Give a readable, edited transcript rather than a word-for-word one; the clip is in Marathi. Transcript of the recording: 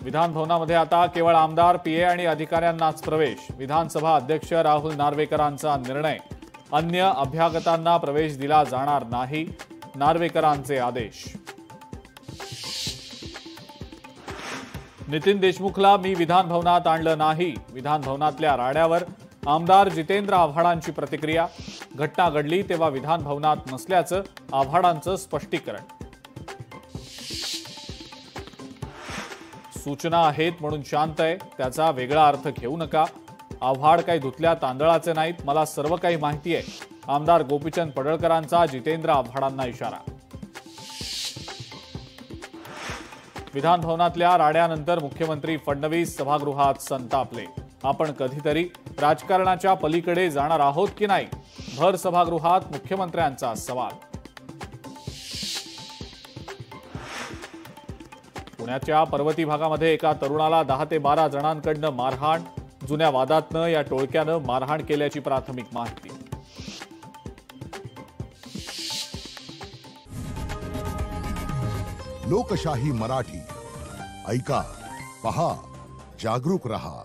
विधान भवनामध्ये आता केवळ आमदार, पीए आणि अधिकाऱ्यांनाच प्रवेश। विधानसभा अध्यक्ष राहुल नार्वेकरांचा निर्णय। अन्य अभ्यागतांना प्रवेश दिला जाणार नाही, नार्वेकरांचे आदेश। नितीन देशमुखला मी विधान भवनात आणलं नाही। विधान भवनातल्या राड्यावर आमदार जितेंद्र आव्हाडांची प्रतिक्रिया। घटना घडली तेव्हा विधान भवनात नसल्याचं आव्हाडांचं स्पष्टीकरण। सूचना आहेत म्हणून शांत आहे, त्याचा वेगळा अर्थ घेऊ नका। आव्हाड काही धुतल्या तांदळाचे नाहीत, मला सर्व काही माहिती आहे। आमदार गोपीचंद पडळकरांचा जितेंद्र आव्हाडांना इशारा। विधान भवनातल्या राड्यानंतर मुख्यमंत्री फडणवीस सभागृहात संतापले। आपण कधीतरी राजकारणाच्या पलीकडे जाणार आहोत की नाही, भर सभागृहात मुख्यमंत्र्यांचा सवाल। पुण्याच्या पर्वती भागामध्ये एका तरुणाला 10 ते 12 जणांकडनं मारहाण। जुन्या वादातनं या टोळक्यानं मारहाण केल्याची प्राथमिक माहिती। लोकशाही मराठी ऐका, पहा, जागरूक रहा।